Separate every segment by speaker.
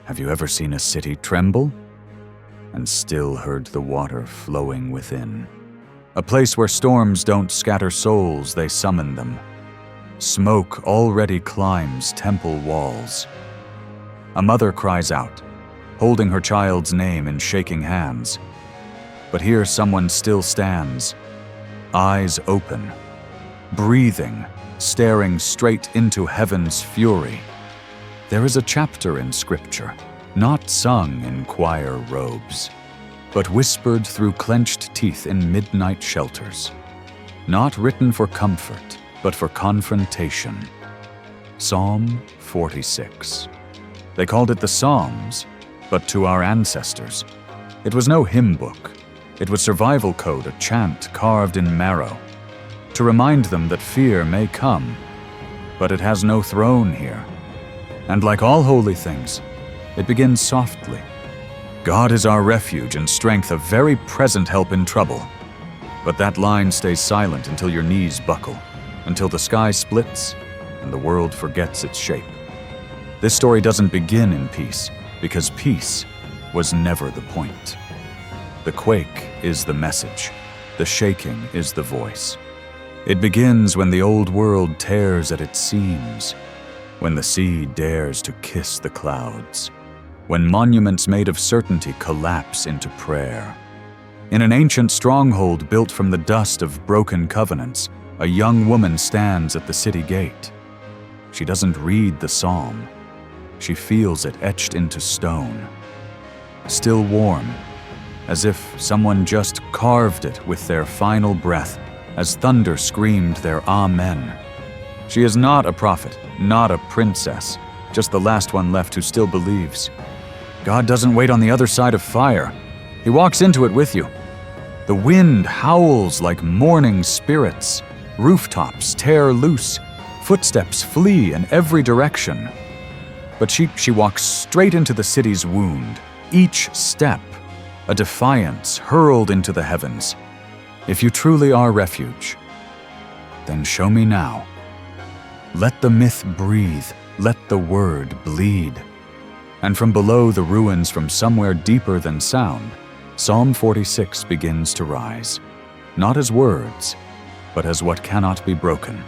Speaker 1: Have you ever seen a city tremble? And still heard the water flowing within. A place where storms don't scatter souls, they summon them. Smoke already climbs temple walls. A mother cries out, holding her child's name in shaking hands. But here someone still stands, eyes open, breathing, staring straight into heaven's fury. There is a chapter in Scripture, not sung in choir robes, but whispered through clenched teeth in midnight shelters. Not written for comfort, but for confrontation. Psalm 46. They called it the Psalms, but to our ancestors, it was no hymn book. It was survival code, a chant carved in marrow, to remind them that fear may come, but it has no throne here. And like all holy things, it begins softly. God is our refuge and strength, a very present help in trouble. But that line stays silent until your knees buckle, until the sky splits and the world forgets its shape. This story doesn't begin in peace, because peace was never the point. The quake is the message. The shaking is the voice. It begins when the old world tears at its seams, when the sea dares to kiss the clouds, when monuments made of certainty collapse into prayer. In an ancient stronghold built from the dust of broken covenants, a young woman stands at the city gate. She doesn't read the psalm. She feels it etched into stone, still warm, as if someone just carved it with their final breath as thunder screamed their amen. She is not a prophet, not a princess, just the last one left who still believes. God doesn't wait on the other side of fire. He walks into it with you. The wind howls like mourning spirits. Rooftops tear loose. Footsteps flee in every direction. But she walks straight into the city's wound. Each step, a defiance hurled into the heavens. If you truly are refuge, then show me now. Let the myth breathe. Let the word bleed. And from below the ruins, from somewhere deeper than sound, Psalm 46 begins to rise, not as words, but as what cannot be broken.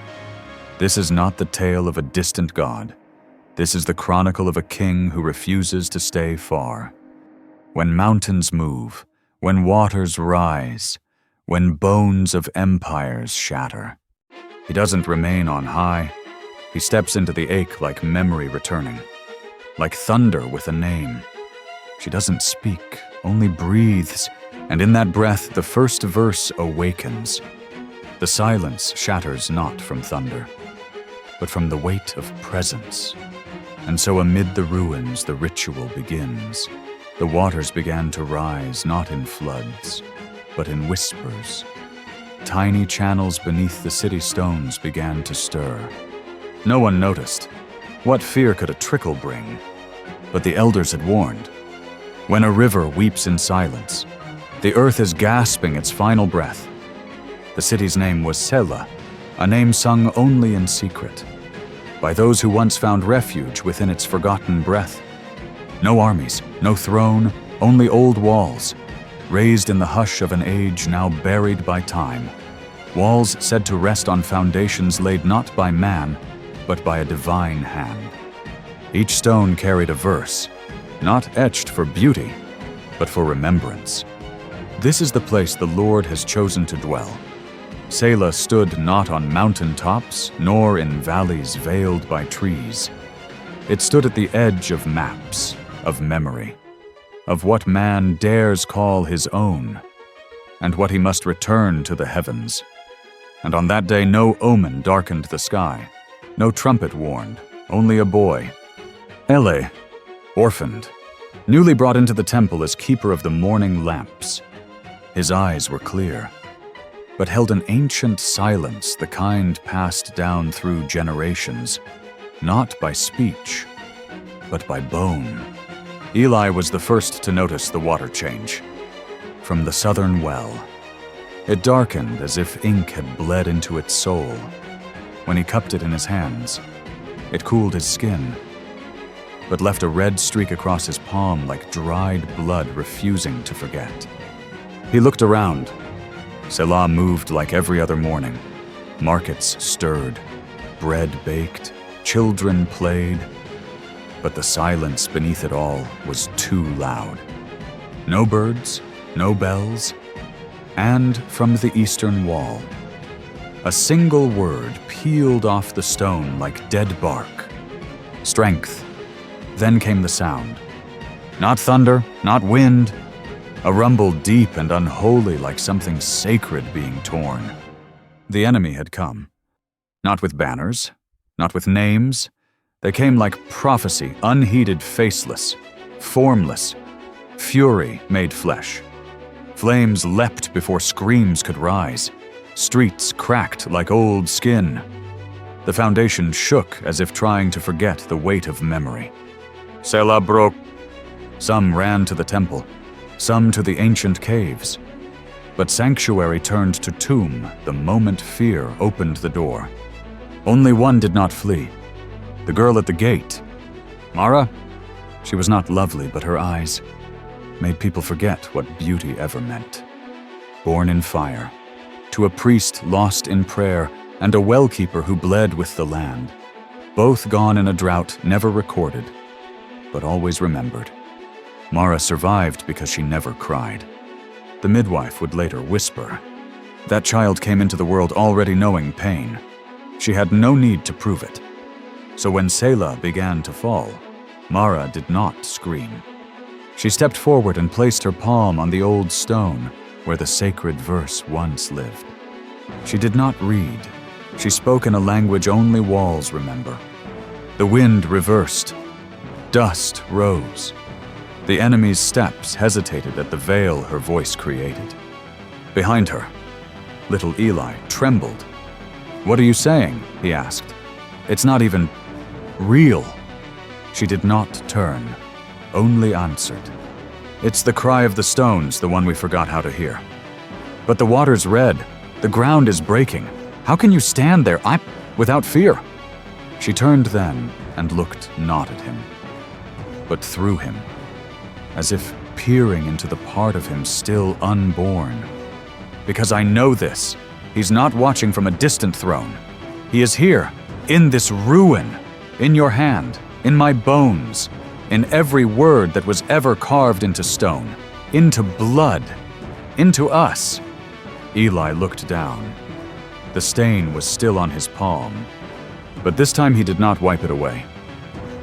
Speaker 1: This is not the tale of a distant God. This is the chronicle of a king who refuses to stay far. When mountains move, when waters rise, when bones of empires shatter, he doesn't remain on high. He steps into the ache like memory returning, like thunder with a name. She doesn't speak, only breathes, and in that breath the first verse awakens. The silence shatters not from thunder, but from the weight of presence. And so amid the ruins the ritual begins. The waters began to rise, not in floods, but in whispers. Tiny channels beneath the city stones began to stir. No one noticed. What fear could a trickle bring? But the elders had warned. When a river weeps in silence, the earth is gasping its final breath. The city's name was Selah, a name sung only in secret, by those who once found refuge within its forgotten breath. No armies, no throne, only old walls, raised in the hush of an age now buried by time. Walls said to rest on foundations laid not by man, but by a divine hand. Each stone carried a verse, not etched for beauty, but for remembrance. This is the place the Lord has chosen to dwell. Selah stood not on mountain tops, nor in valleys veiled by trees. It stood at the edge of maps, of memory, of what man dares call his own, and what he must return to the heavens. And on that day no omen darkened the sky, no trumpet warned, only a boy, Eli, orphaned, newly brought into the temple as keeper of the morning lamps. His eyes were clear, but held an ancient silence, the kind passed down through generations, not by speech, but by bone. Eli was the first to notice the water change. From the southern well, it darkened as if ink had bled into its soul. When he cupped it in his hands, it cooled his skin. but left a red streak across his palm like dried blood refusing to forget. He looked around. Selah moved like every other morning. Markets stirred, bread baked, children played, but the silence beneath it all was too loud. No birds, no bells, and from the eastern wall, a single word peeled off the stone like dead bark. Strength. Then came the sound. Not thunder, not wind, a rumble deep and unholy like something sacred being torn. The enemy had come. Not with banners, not with names. They came like prophecy, unheeded, faceless, formless. Fury made flesh. Flames leapt before screams could rise. Streets cracked like old skin. The foundation shook as if trying to forget the weight of memory. Selah broke. Some ran to the temple, some to the ancient caves. But sanctuary turned to tomb the moment fear opened the door. Only one did not flee. The girl at the gate. Mara? She was not lovely, but her eyes made people forget what beauty ever meant. Born in fire, to a priest lost in prayer, and a well-keeper who bled with the land. Both gone in a drought never recorded, but always remembered. Mara survived because she never cried. The midwife would later whisper. That child came into the world already knowing pain. She had no need to prove it. So when Selah began to fall, Mara did not scream. She stepped forward and placed her palm on the old stone where the sacred verse once lived. She did not read. She spoke in a language only walls remember. The wind reversed. Dust rose. The enemy's steps hesitated at the veil her voice created. Behind her, little Eli trembled. "What are you saying?" he asked. "It's not even real." She did not turn, only answered. "It's the cry of the stones, the one we forgot how to hear. But the water's red. The ground is breaking. How can you stand there without fear?" She turned then and looked not at him, but through him, as if peering into the part of him still unborn. "Because I know this. He's not watching from a distant throne. He is here, in this ruin, in your hand, in my bones, in every word that was ever carved into stone, into blood, into us." Eli looked down. The stain was still on his palm, but this time he did not wipe it away.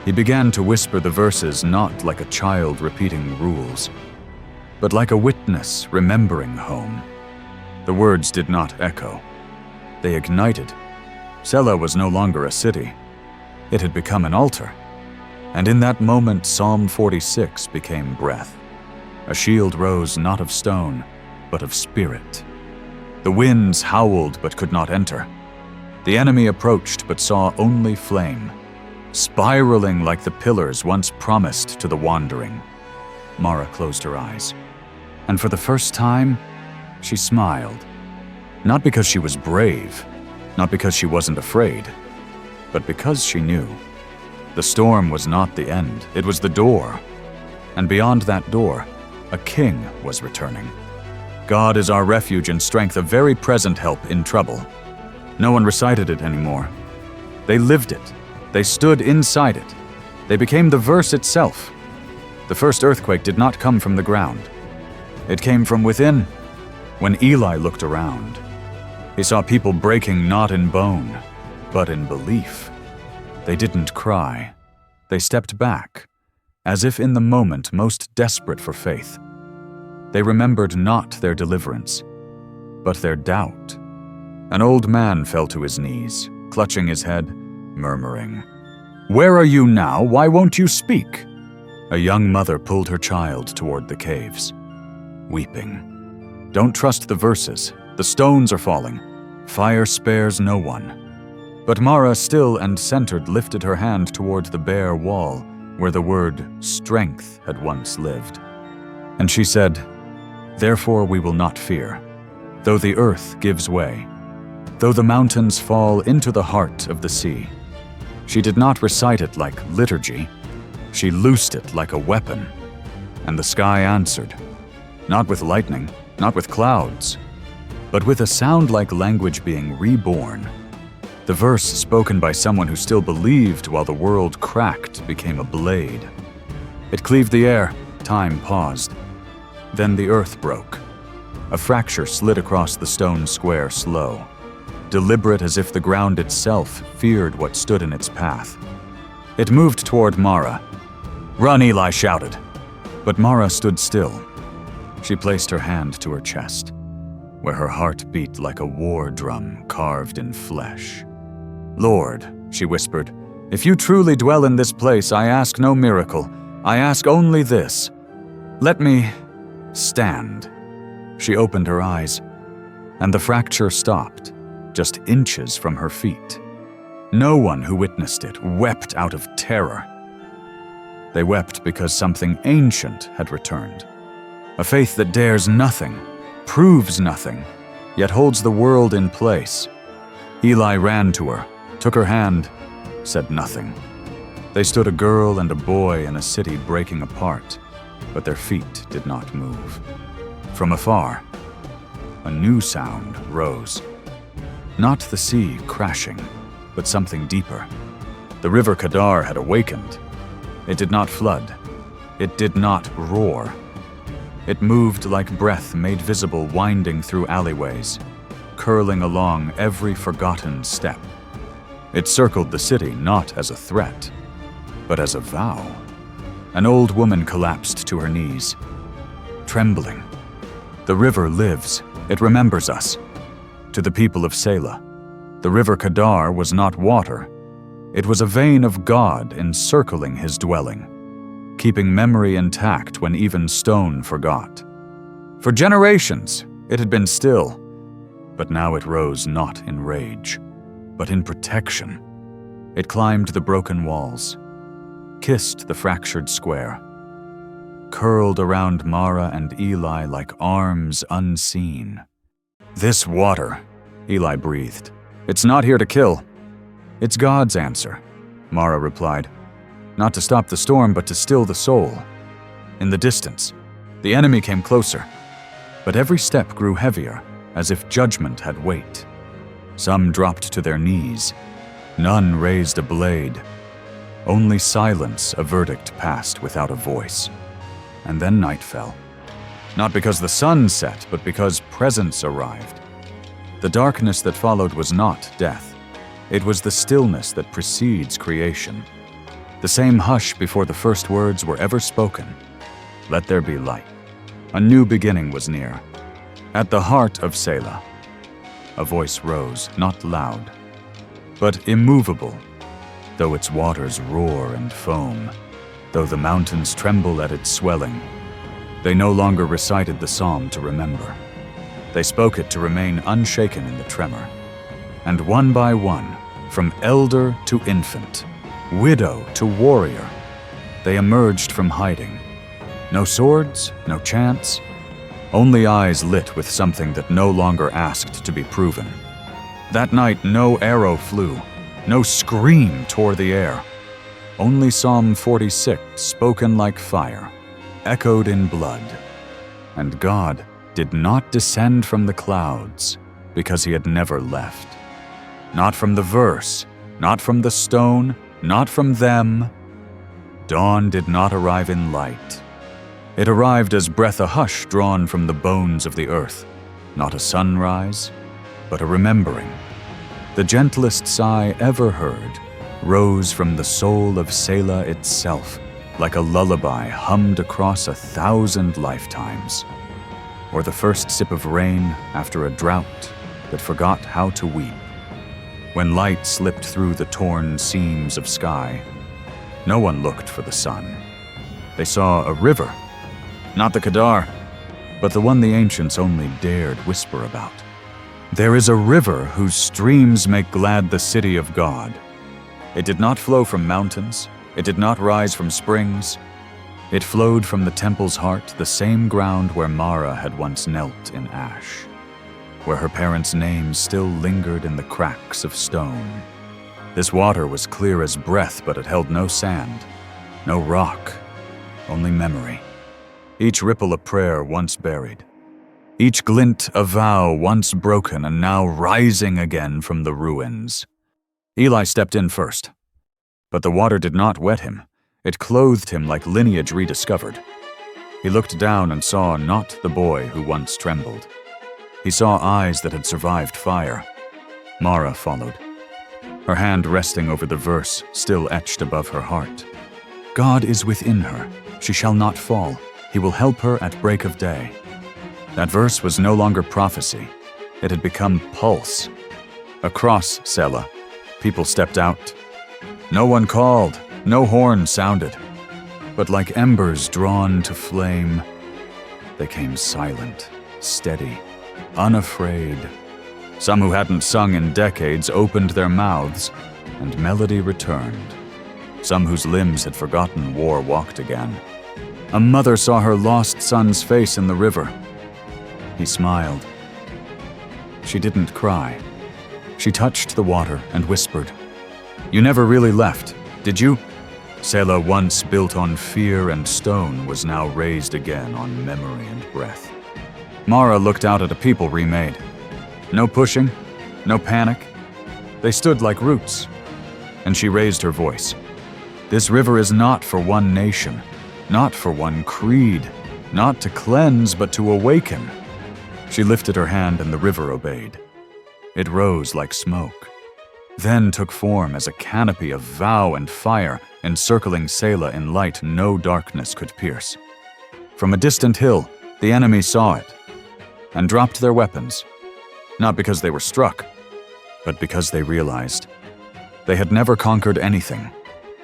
Speaker 1: He began to whisper the verses not like a child repeating rules, but like a witness remembering home. The words did not echo. They ignited. Selah was no longer a city. It had become an altar. And in that moment, Psalm 46 became breath. A shield rose not of stone, but of spirit. The winds howled but could not enter. The enemy approached but saw only flame, spiraling like the pillars once promised to the wandering. Mara closed her eyes, and for the first time, she smiled. Not because she was brave, not because she wasn't afraid, but because she knew. The storm was not the end, it was the door. And beyond that door, a king was returning. God is our refuge and strength, a very present help in trouble. No one recited it anymore. They lived it. They stood inside it. They became the verse itself. The first earthquake did not come from the ground. It came from within. When Eli looked around, he saw people breaking not in bone, but in belief. They didn't cry. They stepped back, as if in the moment most desperate for faith. They remembered not their deliverance, but their doubt. An old man fell to his knees, clutching his head, murmuring, "Where are you now? Why won't you speak?" A young mother pulled her child toward the caves, weeping. "Don't trust the verses. The stones are falling. Fire spares no one." But Mara, still and centered, lifted her hand toward the bare wall where the word strength had once lived. And she said, "Therefore we will not fear, though the earth gives way, though the mountains fall into the heart of the sea." She did not recite it like liturgy. She loosed it like a weapon, and the sky answered, not with lightning, not with clouds, but with a sound like language being reborn. The verse spoken by someone who still believed while the world cracked became a blade. It cleaved the air, time paused. Then the earth broke. A fracture slid across the stone square slow, deliberate as if the ground itself feared what stood in its path. It moved toward Mara. "Run," Eli shouted. But Mara stood still. She placed her hand to her chest, where her heart beat like a war drum carved in flesh. "Lord," she whispered, "if you truly dwell in this place, I ask no miracle. I ask only this. Let me stand." She opened her eyes, and the fracture stopped, just inches from her feet. No one who witnessed it wept out of terror. They wept because something ancient had returned. A faith that dares nothing, proves nothing, yet holds the world in place. Eli ran to her, took her hand, said nothing. They stood a girl and a boy in a city breaking apart, but their feet did not move. From afar, a new sound rose. Not the sea crashing, but something deeper. The river Kedar had awakened. It did not flood. It did not roar. It moved like breath made visible winding through alleyways, curling along every forgotten step. It circled the city not as a threat, but as a vow. An old woman collapsed to her knees, trembling. "The river lives. It remembers us." To the people of Selah, the river Kedar was not water. It was a vein of God encircling his dwelling, keeping memory intact when even stone forgot. For generations, it had been still, but now it rose not in rage, but in protection. It climbed the broken walls, kissed the fractured square, curled around Mara and Eli like arms unseen. "This water," Eli breathed. "It's not here to kill. It's God's answer," Mara replied. "Not to stop the storm, but to still the soul." In the distance, the enemy came closer, but every step grew heavier, as if judgment had weight. Some dropped to their knees. None raised a blade. Only silence, a verdict passed without a voice. And then night fell. Not because the sun set, but because presence arrived. The darkness that followed was not death. It was the stillness that precedes creation. The same hush before the first words were ever spoken. Let there be light. A new beginning was near. At the heart of Selah, a voice rose, not loud, but immovable, though its waters roar and foam, though the mountains tremble at its swelling. They no longer recited the psalm to remember. They spoke it to remain unshaken in the tremor. And one by one, from elder to infant, widow to warrior, they emerged from hiding. No swords, no chants, only eyes lit with something that no longer asked to be proven. That night no arrow flew, no scream tore the air. Only Psalm 46, spoken like fire, echoed in blood. And God did not descend from the clouds because he had never left. Not from the verse, not from the stone, not from them. Dawn did not arrive in light. It arrived as breath a hush drawn from the bones of the earth, not a sunrise, but a remembering. The gentlest sigh ever heard rose from the soul of Selah itself, like a lullaby hummed across 1,000 lifetimes, or the first sip of rain after a drought that forgot how to weep. When light slipped through the torn seams of sky, no one looked for the sun. They saw a river, not the Kedar, but the one the ancients only dared whisper about. There is a river whose streams make glad the city of God. It did not flow from mountains. It did not rise from springs. It flowed from the temple's heart, the same ground where Mara had once knelt in ash, where her parents' names still lingered in the cracks of stone. This water was clear as breath, but it held no sand, No rock, only memory. Each ripple a prayer once buried. Each glint a vow once broken and now rising again from the ruins. Eli stepped in first. But the water did not wet him. It clothed him like lineage rediscovered. He looked down and saw not the boy who once trembled. He saw eyes that had survived fire. Mara followed, her hand resting over the verse still etched above her heart. God is within her. She shall not fall. He will help her at break of day. That verse was no longer prophecy. It had become pulse. Across Selah, people stepped out. No one called, no horn sounded. But like embers drawn to flame, they came silent, steady, unafraid. Some who hadn't sung in decades opened their mouths, and melody returned. Some whose limbs had forgotten war walked again. A mother saw her lost son's face in the river. He smiled. She didn't cry. She touched the water and whispered, "You never really left, did you?" Selah, once built on fear and stone, was now raised again on memory and breath. Mara looked out at a people remade. No pushing, no panic. They stood like roots. And she raised her voice. This river is not for one nation, not for one creed, not to cleanse but to awaken. She lifted her hand and the river obeyed. It rose like smoke, then took form as a canopy of vow and fire, encircling Selah in light no darkness could pierce. From a distant hill, the enemy saw it and dropped their weapons, not because they were struck, but because they realized they had never conquered anything,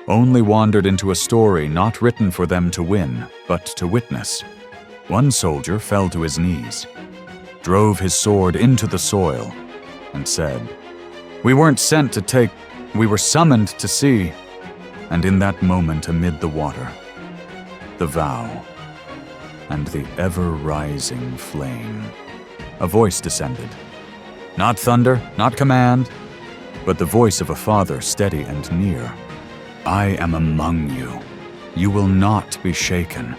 Speaker 1: only wandered into a story not written for them to win, but to witness. One soldier fell to his knees, drove his sword into the soil, and said, "We weren't sent to take, we were summoned to see." And in that moment amid the water, the vow, and the ever-rising flame, a voice descended. Not thunder, not command, but the voice of a father steady and near. "I am among you. You will not be shaken.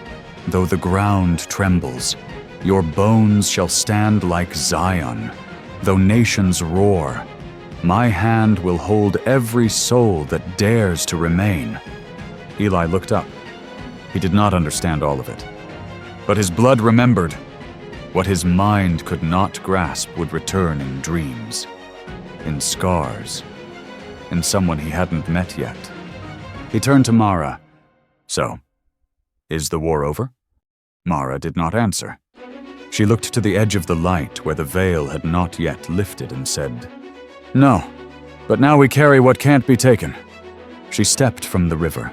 Speaker 1: Though the ground trembles, your bones shall stand like Zion. Though nations roar, my hand will hold every soul that dares to remain." Eli looked up. He did not understand all of it, but his blood remembered. What his mind could not grasp would return in dreams, in scars, in someone he hadn't met yet. He turned to Mara. "So, is the war over?" Mara did not answer. She looked to the edge of the light where the veil had not yet lifted and said, "No, but now we carry what can't be taken." She stepped from the river,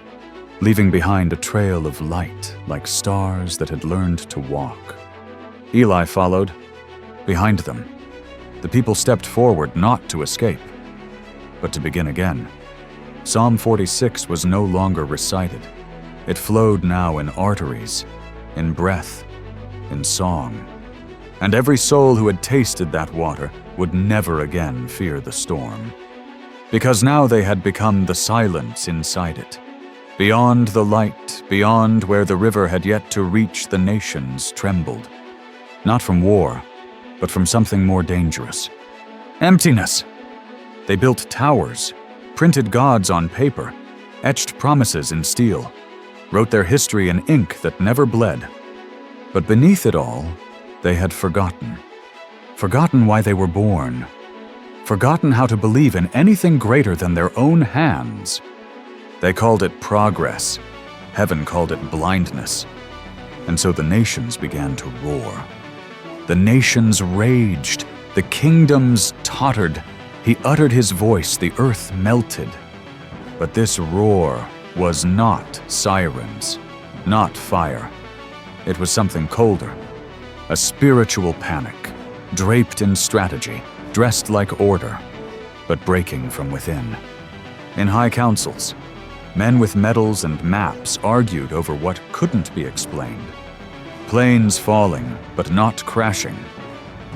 Speaker 1: leaving behind a trail of light like stars that had learned to walk. Eli followed. Behind them, the people stepped forward not to escape, but to begin again. Psalm 46 was no longer recited. It flowed now in arteries, in breath, in song. And every soul who had tasted that water would never again fear the storm. Because now they had become the silence inside it. Beyond the light, beyond where the river had yet to reach, the nations trembled. Not from war, but from something more dangerous. Emptiness! They built towers, printed gods on paper, etched promises in steel, wrote their history in ink that never bled. But beneath it all, they had forgotten. Forgotten why they were born. Forgotten how to believe in anything greater than their own hands. They called it progress. Heaven called it blindness. And so the nations began to roar. The nations raged. The kingdoms tottered. He uttered his voice. The earth melted. But this roar was not sirens, not fire. It was something colder. A spiritual panic, draped in strategy, dressed like order, but breaking from within. In high councils, men with medals and maps argued over what couldn't be explained. Planes falling, but not crashing.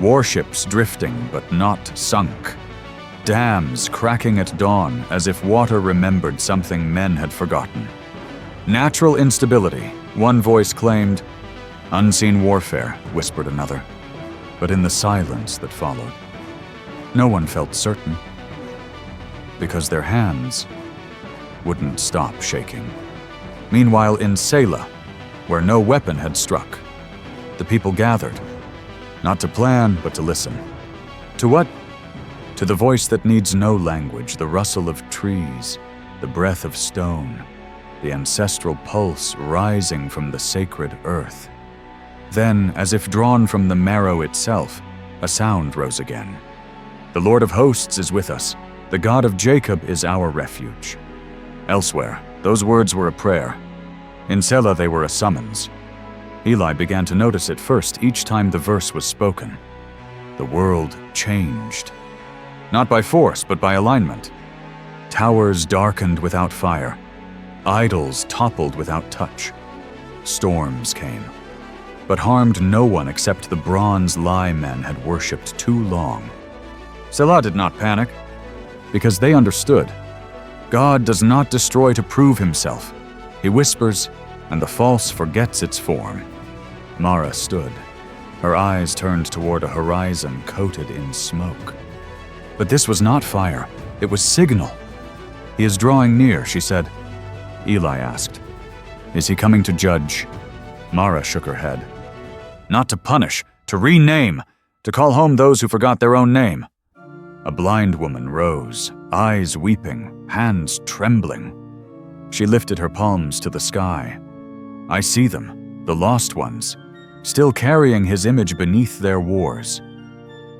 Speaker 1: Warships drifting, but not sunk. Dams cracking at dawn as if water remembered something men had forgotten. Natural instability, one voice claimed. Unseen warfare, whispered another. But in the silence that followed, no one felt certain, because their hands wouldn't stop shaking. Meanwhile, in Selah, where no weapon had struck, the people gathered, not to plan, but to listen. To what? To the voice that needs no language, the rustle of trees, the breath of stone, the ancestral pulse rising from the sacred earth. Then, as if drawn from the marrow itself, a sound rose again. The Lord of hosts is with us. The God of Jacob is our refuge. Elsewhere, those words were a prayer. In Selah, they were a summons. Eli began to notice it first each time the verse was spoken. The world changed. Not by force, but by alignment. Towers darkened without fire. Idols toppled without touch. Storms came, but harmed no one except the bronze lie men had worshipped too long. Selah did not panic, because they understood. God does not destroy to prove himself. He whispers, and the false forgets its form. Mara stood, her eyes turned toward a horizon coated in smoke. But this was not fire, it was signal. He is drawing near, she said. Eli asked, is he coming to judge? Mara shook her head. Not to punish, to rename, to call home those who forgot their own name. A blind woman rose, eyes weeping, hands trembling. She lifted her palms to the sky. I see them, the lost ones, still carrying his image beneath their wars.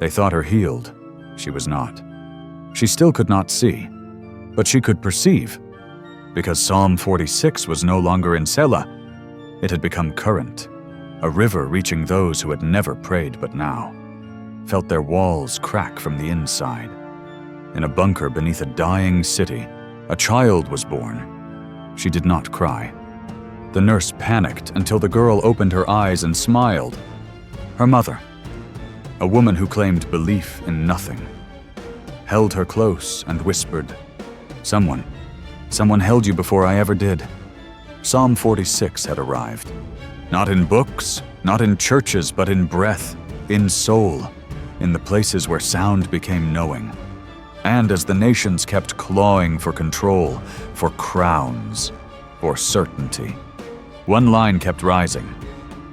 Speaker 1: They thought her healed. She was not. She still could not see, but she could perceive. Because Psalm 46 was no longer in Selah, it had become current, a river reaching those who had never prayed but now felt their walls crack from the inside. In a bunker beneath a dying city, a child was born. She did not cry. The nurse panicked until the girl opened her eyes and smiled. Her mother, a woman who claimed belief in nothing, held her close and whispered, Someone held you before I ever did. Psalm 46 had arrived. Not in books, not in churches, but in breath, in soul, in the places where sound became knowing. And as the nations kept clawing for control, for crowns, for certainty, one line kept rising.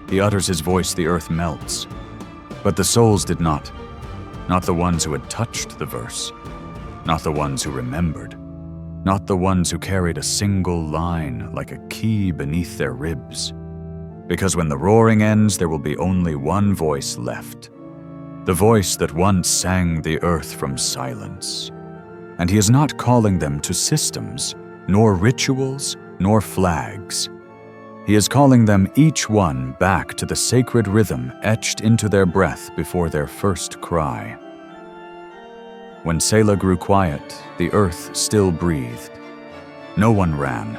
Speaker 1: He utters his voice, the earth melts. But the souls did not the ones who had touched the verse, not the ones who remembered, not the ones who carried a single line like a key beneath their ribs. Because when the roaring ends, there will be only one voice left, the voice that once sang the earth from silence. And he is not calling them to systems, nor rituals, nor flags. He is calling them each one back to the sacred rhythm etched into their breath before their first cry. When Selah grew quiet, the earth still breathed. No one ran,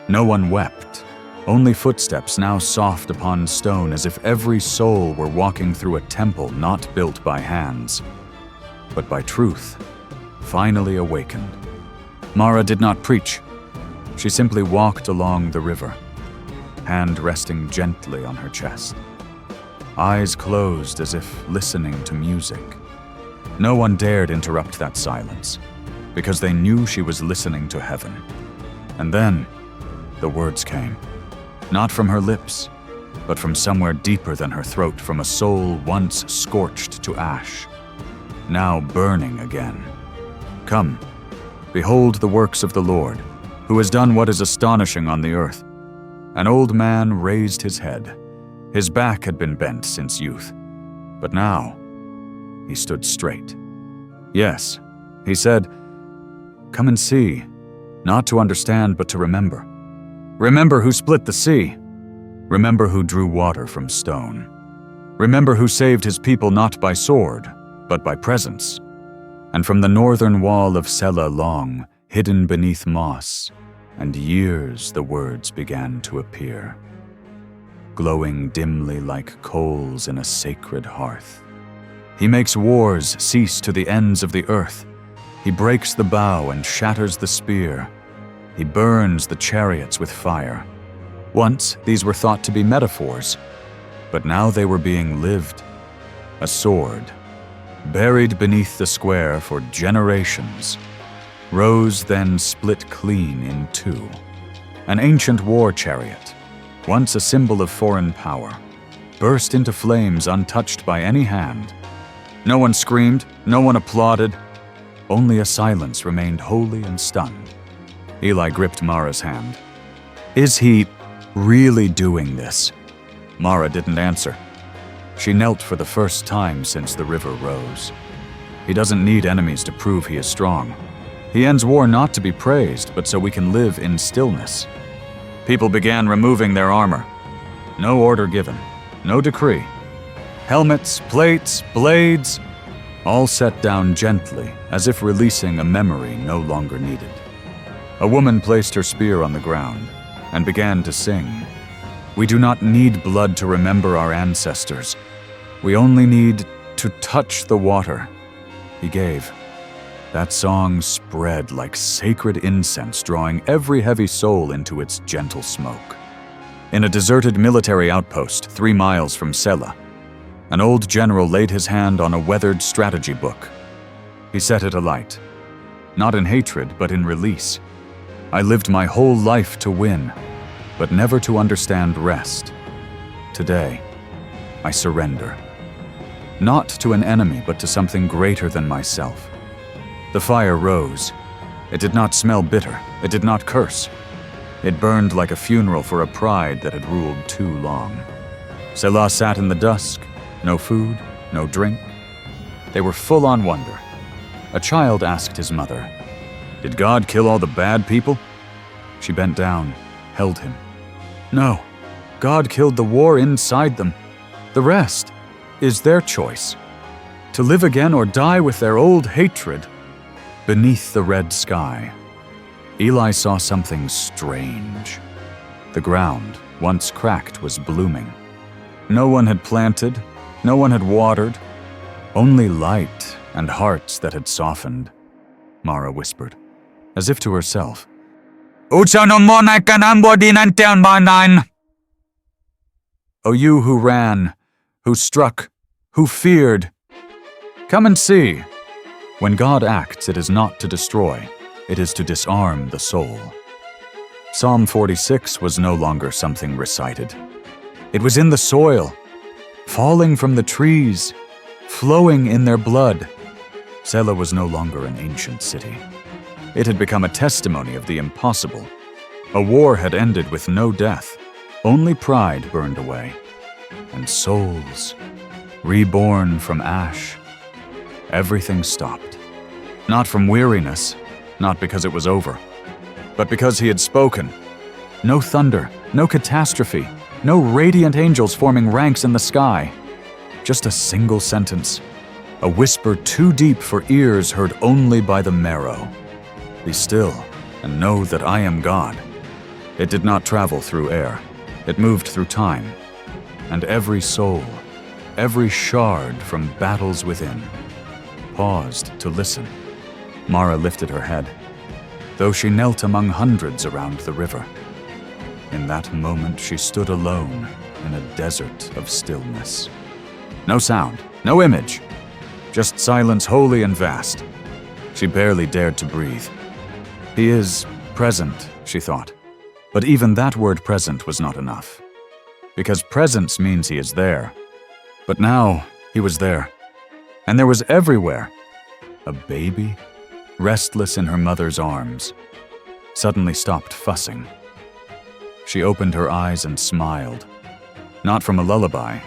Speaker 1: no one wept, only footsteps now soft upon stone as if every soul were walking through a temple not built by hands, but by truth, finally awakened. Mara did not preach. She simply walked along the river, hand resting gently on her chest, eyes closed as if listening to music. No one dared interrupt that silence, because they knew she was listening to heaven. And then, the words came, not from her lips, but from somewhere deeper than her throat, from a soul once scorched to ash, now burning again. Come, behold the works of the Lord, who has done what is astonishing on the earth. An old man raised his head. His back had been bent since youth, but now he stood straight. Yes, he said, come and see, not to understand but to remember. Remember who split the sea. Remember who drew water from stone. Remember who saved his people not by sword, but by presence. And from the northern wall of Selah long, hidden beneath moss, and years the words began to appear, glowing dimly like coals in a sacred hearth. He makes wars cease to the ends of the earth. He breaks the bow and shatters the spear. He burns the chariots with fire. Once, these were thought to be metaphors, but now they were being lived. A sword, buried beneath the square for generations, rose then split clean in two. An ancient war chariot, once a symbol of foreign power, burst into flames untouched by any hand. No one screamed, no one applauded. Only a silence remained holy and stunned. Eli gripped Mara's hand. "Is he really doing this?" Mara didn't answer. She knelt for the first time since the river rose. He doesn't need enemies to prove he is strong. He ends war not to be praised, but so we can live in stillness. People began removing their armor. No order given, no decree. Helmets, plates, blades, all set down gently, as if releasing a memory no longer needed. A woman placed her spear on the ground and began to sing. "We do not need blood to remember our ancestors. We only need to touch the water." He gave. That song spread like sacred incense, drawing every heavy soul into its gentle smoke. In a deserted military outpost 3 miles from Selah, an old general laid his hand on a weathered strategy book. He set it alight, not in hatred, but in release. "I lived my whole life to win, but never to understand rest. Today, I surrender. Not to an enemy, but to something greater than myself." The fire rose. It did not smell bitter. It did not curse. It burned like a funeral for a pride that had ruled too long. Selah sat in the dusk. No food, no drink. They were full on wonder. A child asked his mother, "Did God kill all the bad people?" She bent down, held him. "No, God killed the war inside them. The rest is their choice. To live again or die with their old hatred." Beneath the red sky, Eli saw something strange. The ground, once cracked, was blooming. No one had planted, no one had watered, only light and hearts that had softened. Mara whispered, as if to herself. "O you who ran, who struck, who feared, come and see. When God acts, it is not to destroy, it is to disarm the soul." Psalm 46 was no longer something recited. It was in the soil, falling from the trees, flowing in their blood. Selah was no longer an ancient city. It had become a testimony of the impossible. A war had ended with no death. Only pride burned away. And souls, reborn from ash. Everything stopped. Not from weariness, not because it was over, but because he had spoken. No thunder, no catastrophe, no radiant angels forming ranks in the sky. Just a single sentence, a whisper too deep for ears heard only by the marrow. "Be still and know that I am God." It did not travel through air. It moved through time. And every soul, every shard from battles within, paused to listen. Mara lifted her head, though she knelt among hundreds around the river. In that moment she stood alone in a desert of stillness. No sound, no image, just silence holy and vast. She barely dared to breathe. He is present, she thought. But even that word present was not enough. Because presence means he is there. But now he was there. And there was everywhere. A baby, restless in her mother's arms, suddenly stopped fussing. She opened her eyes and smiled. Not from a lullaby,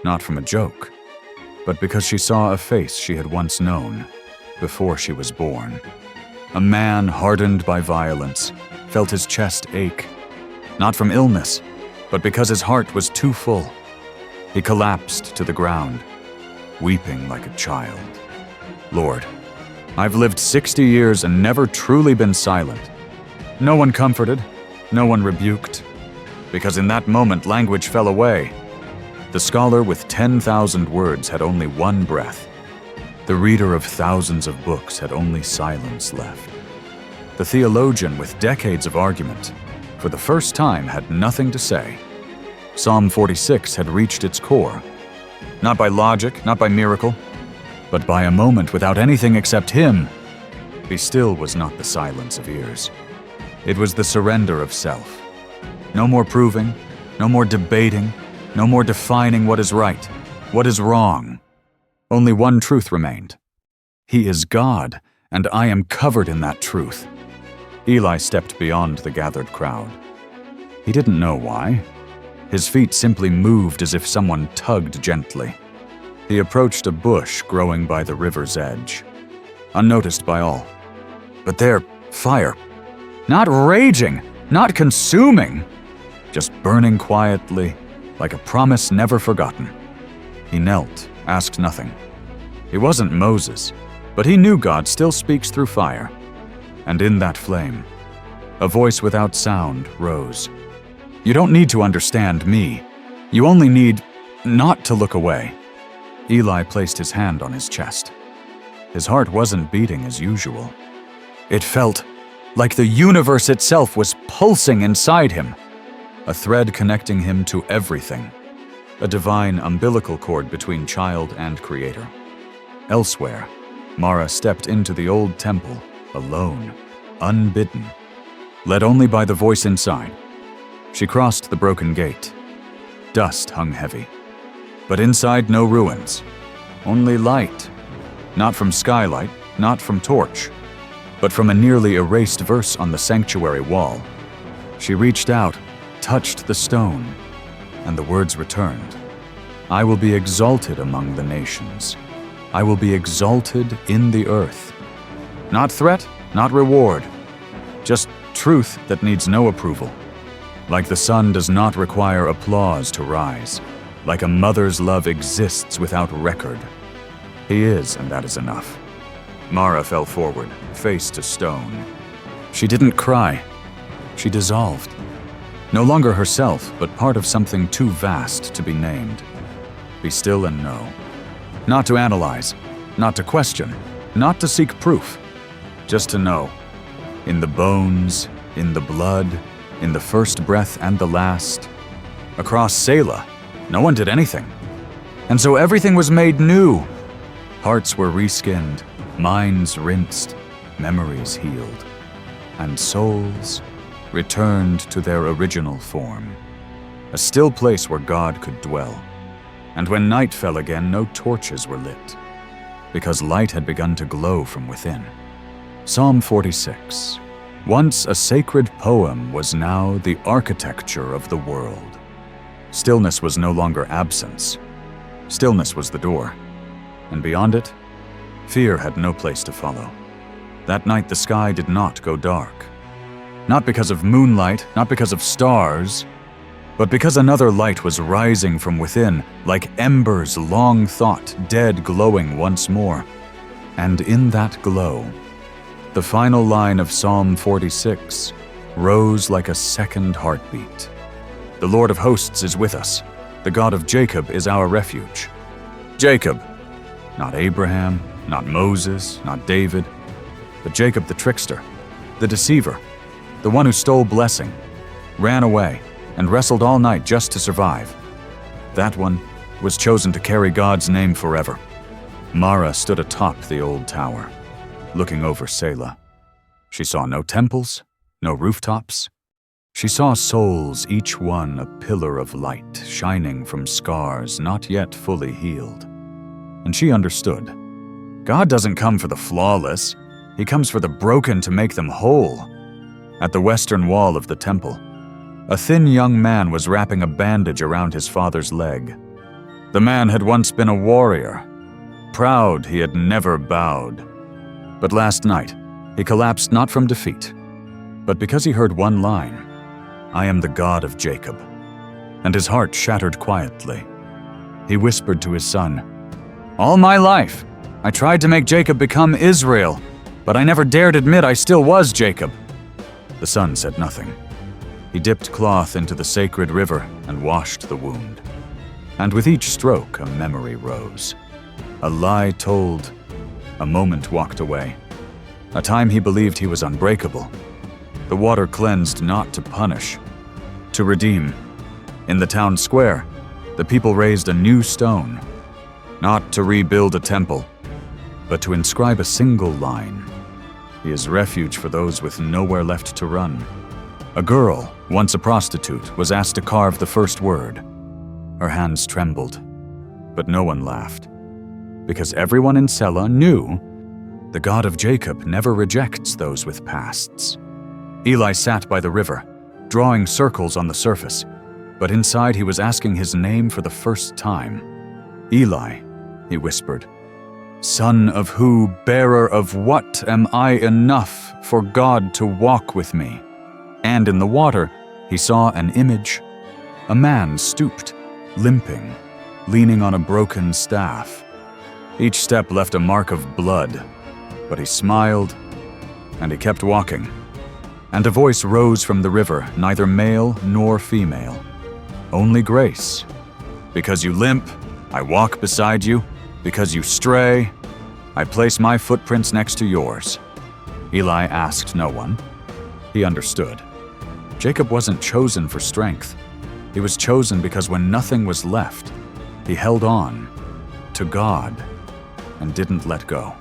Speaker 1: not from a joke, but because she saw a face she had once known, before she was born. A man hardened by violence felt his chest ache, not from illness, but because his heart was too full. He collapsed to the ground, weeping like a child. "Lord, I've lived 60 years and never truly been silent." No one comforted, no one rebuked, because in that moment language fell away. The scholar with 10,000 words had only one breath. The reader of thousands of books had only silence left. The theologian with decades of argument for the first time, had nothing to say. Psalm 46 had reached its core. Not by logic, not by miracle, but by a moment without anything except him. Be still was not the silence of ears. It was the surrender of self. No more proving, no more debating, no more defining what is right, what is wrong. Only one truth remained. He is God, and I am covered in that truth. Eli stepped beyond the gathered crowd. He didn't know why. His feet simply moved as if someone tugged gently. He approached a bush growing by the river's edge, unnoticed by all. But there, fire. Not raging, not consuming, just burning quietly, like a promise never forgotten. He knelt, asked nothing. He wasn't Moses, but he knew God still speaks through fire. And in that flame, a voice without sound rose. You don't need to understand me. You only need not to look away. Eli placed his hand on his chest. His heart wasn't beating as usual. It felt like the universe itself was pulsing inside him, a thread connecting him to everything, a divine umbilical cord between child and creator. Elsewhere, Mara stepped into the old temple, alone, unbidden, led only by the voice inside. She crossed the broken gate. Dust hung heavy. But inside, no ruins. Only light. Not from skylight, not from torch, but from a nearly erased verse on the sanctuary wall. She reached out, touched the stone, and the words returned. I will be exalted among the nations. I will be exalted in the earth. Not threat, not reward. Just truth that needs no approval. Like the sun does not require applause to rise. Like a mother's love exists without record. He is, and that is enough. Mara fell forward, face to stone. She didn't cry. She dissolved. No longer herself, but part of something too vast to be named. Be still and know. Not to analyze, not to question, not to seek proof. Just to know. In the bones, in the blood, in the first breath and the last. Across Selah, no one did anything. And so everything was made new. Hearts were reskinned, minds rinsed, memories healed, and souls returned to their original form. A still place where God could dwell. And when night fell again, no torches were lit, because light had begun to glow from within. Psalm 46. Once a sacred poem was now the architecture of the world. Stillness was no longer absence. Stillness was the door. And beyond it, fear had no place to follow. That night the sky did not go dark. Not because of moonlight, not because of stars, but because another light was rising from within, like embers long thought, dead glowing once more. And in that glow, the final line of Psalm 46 rose like a second heartbeat. The Lord of hosts is with us. The God of Jacob is our refuge. Jacob, not Abraham, not Moses, not David, but Jacob the trickster, the deceiver, the one who stole blessing, ran away, and wrestled all night just to survive. That one was chosen to carry God's name forever. Mara stood atop the old tower, looking over Selah. She saw no temples, no rooftops. She saw souls, each one a pillar of light, shining from scars not yet fully healed. And she understood. God doesn't come for the flawless. He comes for the broken to make them whole. At the western wall of the temple, a thin young man was wrapping a bandage around his father's leg. The man had once been a warrior. Proud, he had never bowed. But last night, he collapsed not from defeat, but because he heard one line, I am the God of Jacob. And his heart shattered quietly. He whispered to his son, all my life, I tried to make Jacob become Israel, but I never dared admit I still was Jacob. The son said nothing. He dipped cloth into the sacred river and washed the wound. And with each stroke, a memory rose. A lie told, a moment walked away. A time he believed he was unbreakable. The water cleansed not to punish, to redeem. In the town square, the people raised a new stone, not to rebuild a temple, but to inscribe a single line. He is refuge for those with nowhere left to run. A girl, once a prostitute, was asked to carve the first word. Her hands trembled, but no one laughed, because everyone in Selah knew the God of Jacob never rejects those with pasts. Eli sat by the river, drawing circles on the surface, but inside he was asking his name for the first time. "Eli," he whispered, "son of who, bearer of what, am I enough for God to walk with me?" And in the water, he saw an image. A man stooped, limping, leaning on a broken staff. Each step left a mark of blood, but he smiled, and he kept walking. And a voice rose from the river, neither male nor female, only grace. "Because you limp, I walk beside you. Because you stray, I place my footprints next to yours." Eli asked no one. He understood. Jacob wasn't chosen for strength. He was chosen because when nothing was left, he held on to God and didn't let go.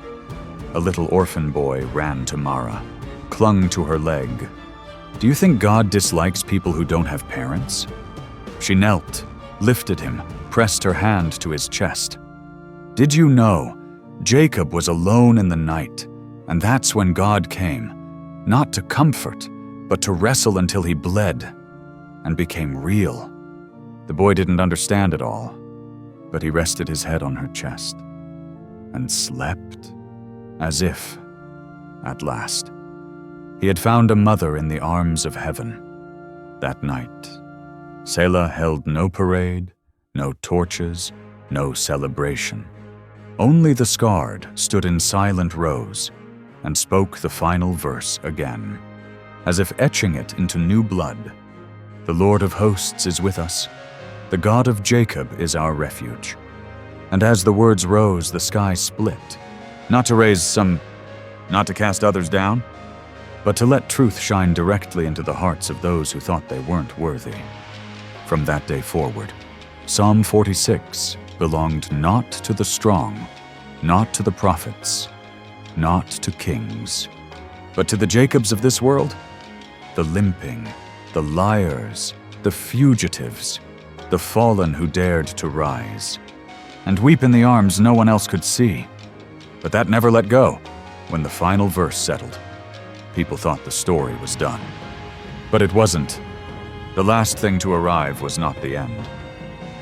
Speaker 1: A little orphan boy ran to Mara, clung to her leg. Do you think God dislikes people who don't have parents? She knelt, lifted him, pressed her hand to his chest. Did you know Jacob was alone in the night, and that's when God came, not to comfort, but to wrestle until he bled and became real? The boy didn't understand it all, but he rested his head on her chest and slept as if, at last, he had found a mother in the arms of heaven. That night, Selah held no parade, no torches, no celebration. Only the scarred stood in silent rows and spoke the final verse again, as if etching it into new blood. "The Lord of hosts is with us. The God of Jacob is our refuge." And as the words rose, the sky split, not to cast others down, but to let truth shine directly into the hearts of those who thought they weren't worthy. From that day forward, Psalm 46 belonged not to the strong, not to the prophets, not to kings, but to the Jacobs of this world, the limping, the liars, the fugitives, the fallen who dared to rise and weep in the arms no one else could see. But that never let go. When the final verse settled, people thought the story was done. But it wasn't. The last thing to arrive was not the end.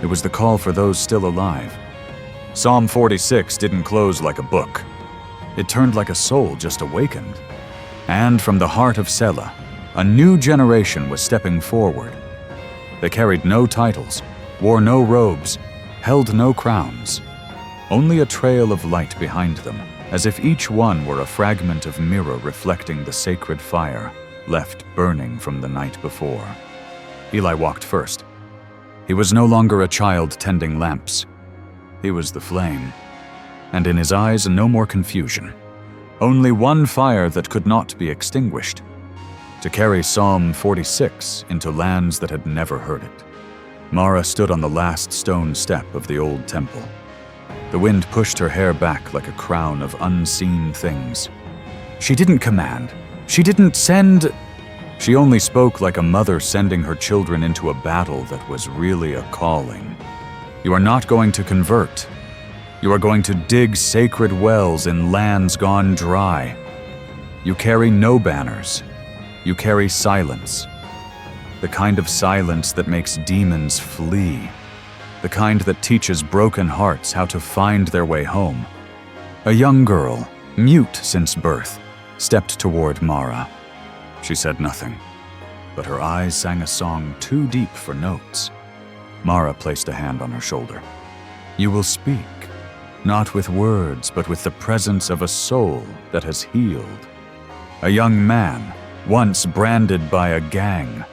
Speaker 1: It was the call for those still alive. Psalm 46 didn't close like a book. It turned like a soul just awakened. And from the heart of Selah, a new generation was stepping forward. They carried no titles, wore no robes, held no crowns. Only a trail of light behind them, as if each one were a fragment of mirror reflecting the sacred fire left burning from the night before. Eli walked first. He was no longer a child tending lamps. He was the flame, and in his eyes no more confusion. Only one fire that could not be extinguished, to carry Psalm 46 into lands that had never heard it. Mara stood on the last stone step of the old temple. The wind pushed her hair back like a crown of unseen things. She didn't command. She didn't send. She only spoke like a mother sending her children into a battle that was really a calling. You are not going to convert. You are going to dig sacred wells in lands gone dry. You carry no banners. You carry silence. The kind of silence that makes demons flee. The kind that teaches broken hearts how to find their way home. A young girl, mute since birth, stepped toward Mara. She said nothing, but her eyes sang a song too deep for notes. Mara placed a hand on her shoulder. You will speak, not with words, but with the presence of a soul that has healed. A young man, once branded by a gang,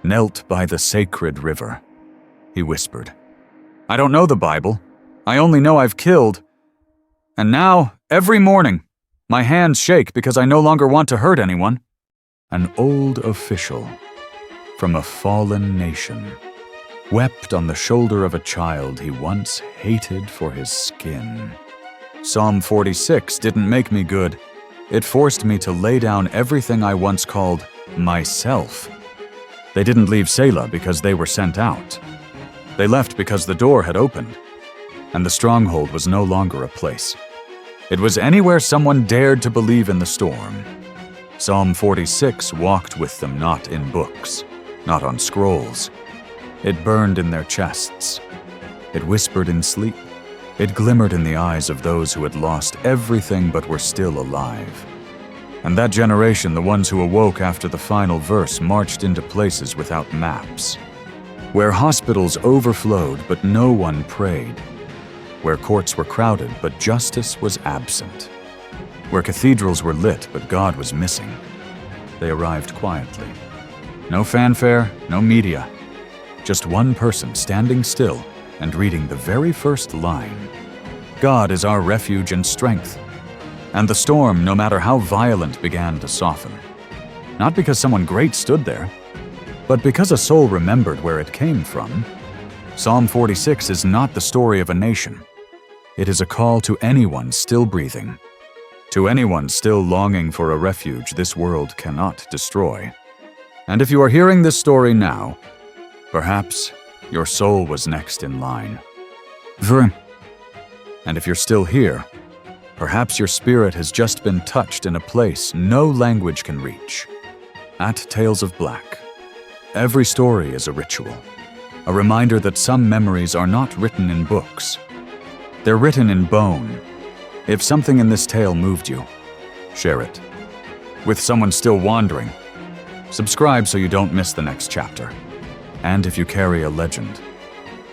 Speaker 1: knelt by the sacred river. He whispered, I don't know the Bible. I only know I've killed. And now, every morning, my hands shake because I no longer want to hurt anyone. An old official from a fallen nation wept on the shoulder of a child he once hated for his skin. Psalm 46 didn't make me good. It forced me to lay down everything I once called myself. They didn't leave Selah because they were sent out. They left because the door had opened, and the stronghold was no longer a place. It was anywhere someone dared to believe in the storm. Psalm 46 walked with them not in books, not on scrolls. It burned in their chests. It whispered in sleep. It glimmered in the eyes of those who had lost everything but were still alive. And that generation, the ones who awoke after the final verse, marched into places without maps, where hospitals overflowed but no one prayed, where courts were crowded but justice was absent, where cathedrals were lit but God was missing. They arrived quietly. No fanfare, no media, just one person standing still and reading the very first line. God is our refuge and strength. And the storm, no matter how violent, began to soften. Not because someone great stood there, but because a soul remembered where it came from. Psalm 46 is not the story of a nation. It is a call to anyone still breathing, to anyone still longing for a refuge this world cannot destroy. And if you are hearing this story now, perhaps your soul was next in line. And if you're still here, perhaps your spirit has just been touched in a place no language can reach. At Tales of Black, every story is a ritual, a reminder that some memories are not written in books. They're written in bone. If something in this tale moved you, share it. With someone still wandering, subscribe so you don't miss the next chapter. And if you carry a legend,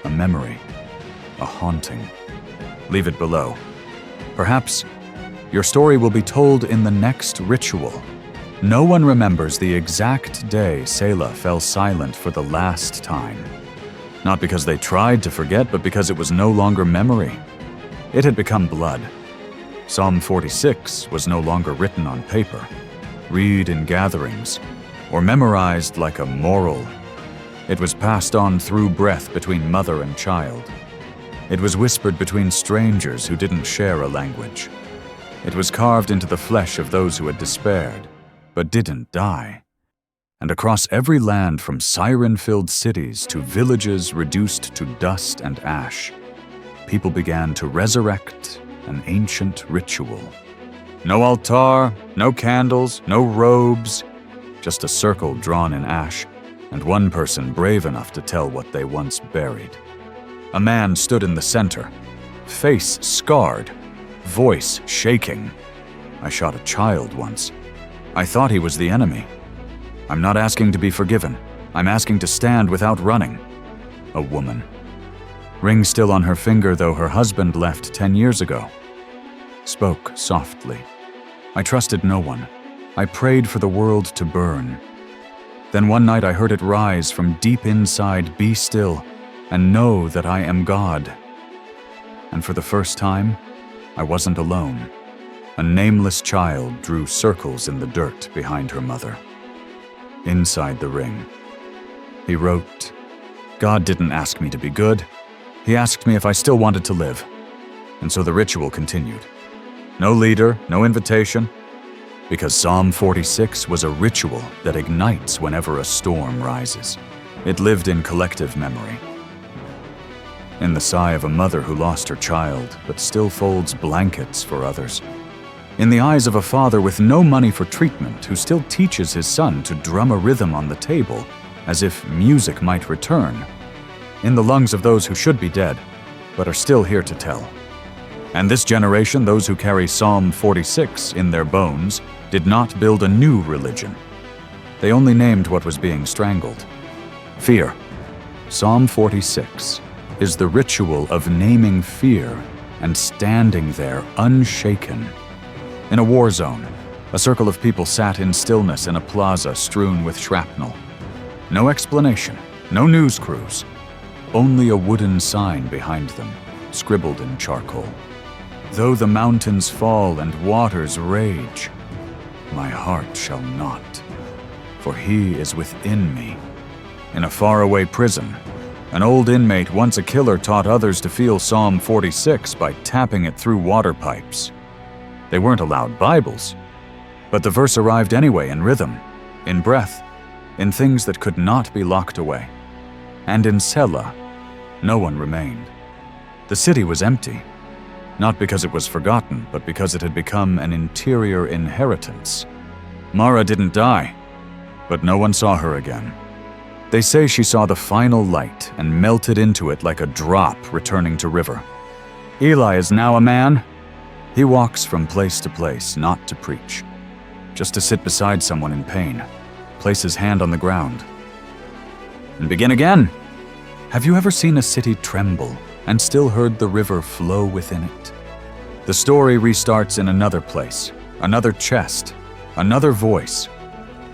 Speaker 1: a memory, a haunting, leave it below. Perhaps your story will be told in the next ritual. No one remembers the exact day Selah fell silent for the last time. Not because they tried to forget, but because it was no longer memory. It had become blood. Psalm 46 was no longer written on paper, read in gatherings, or memorized like a moral. It was passed on through breath between mother and child. It was whispered between strangers who didn't share a language. It was carved into the flesh of those who had despaired, but didn't die. And across every land, from siren-filled cities to villages reduced to dust and ash, people began to resurrect an ancient ritual. No altar, no candles, no robes, just a circle drawn in ash, and one person brave enough to tell what they once buried. A man stood in the center, face scarred, voice shaking. I shot a child once. I thought he was the enemy. I'm not asking to be forgiven. I'm asking to stand without running. A woman. Ring still on her finger, though her husband left 10 years ago. Spoke softly. I trusted no one. I prayed for the world to burn. Then one night I heard it rise from deep inside, "Be still, and know that I am God." And for the first time, I wasn't alone. A nameless child drew circles in the dirt behind her mother. Inside the ring, he wrote, "God didn't ask me to be good. He asked me if I still wanted to live." And so the ritual continued. No leader, no invitation, because Psalm 46 was a ritual that ignites whenever a storm rises. It lived in collective memory. In the sigh of a mother who lost her child, but still folds blankets for others. In the eyes of a father with no money for treatment who still teaches his son to drum a rhythm on the table, as if music might return. In the lungs of those who should be dead, but are still here to tell. And this generation, those who carry Psalm 46 in their bones, did not build a new religion. They only named what was being strangled. Fear. Psalm 46 is the ritual of naming fear and standing there unshaken. In a war zone, a circle of people sat in stillness in a plaza strewn with shrapnel. No explanation, no news crews, only a wooden sign behind them, scribbled in charcoal. Though the mountains fall and waters rage, my heart shall not. for he is within me. In a faraway prison, an old inmate, once a killer, taught others to feel Psalm 46 by tapping it through water pipes. They weren't allowed Bibles, but the verse arrived anyway in rhythm, in breath, in things that could not be locked away. And in Selah, no one remained. The city was empty, not because it was forgotten, but because it had become an interior inheritance. Mara didn't die, but no one saw her again. They say she saw the final light and melted into it like a drop returning to river. Eli is now a man. He walks from place to place, not to preach, just to sit beside someone in pain, place his hand on the ground, and begin again. Have you ever seen a city tremble and still heard the river flow within it? The story restarts in another place, another chest, another voice,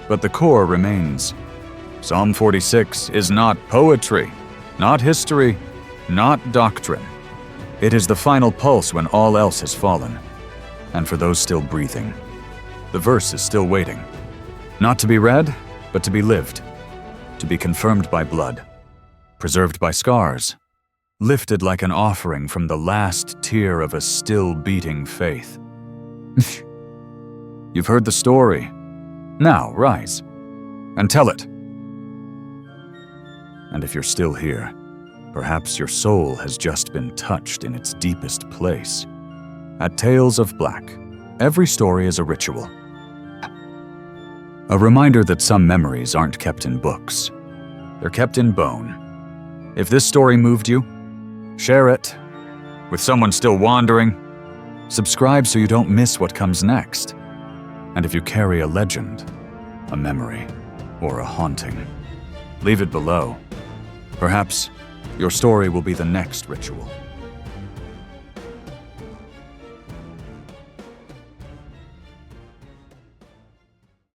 Speaker 1: but the core remains. Psalm 46 is not poetry, not history, not doctrine. It is the final pulse when all else has fallen. And for those still breathing, the verse is still waiting. Not to be read, but to be lived. To be confirmed by blood, preserved by scars, lifted like an offering from the last tear of a still beating faith. You've heard the story. Now rise and tell it. And if you're still here, perhaps your soul has just been touched in its deepest place. At Tales of Black, every story is a ritual. A reminder that some memories aren't kept in books. They're kept in bone. If this story moved you, share it with someone still wandering. Subscribe so you don't miss what comes next. And if you carry a legend, a memory, or a haunting, leave it below. Perhaps your story will be the next ritual.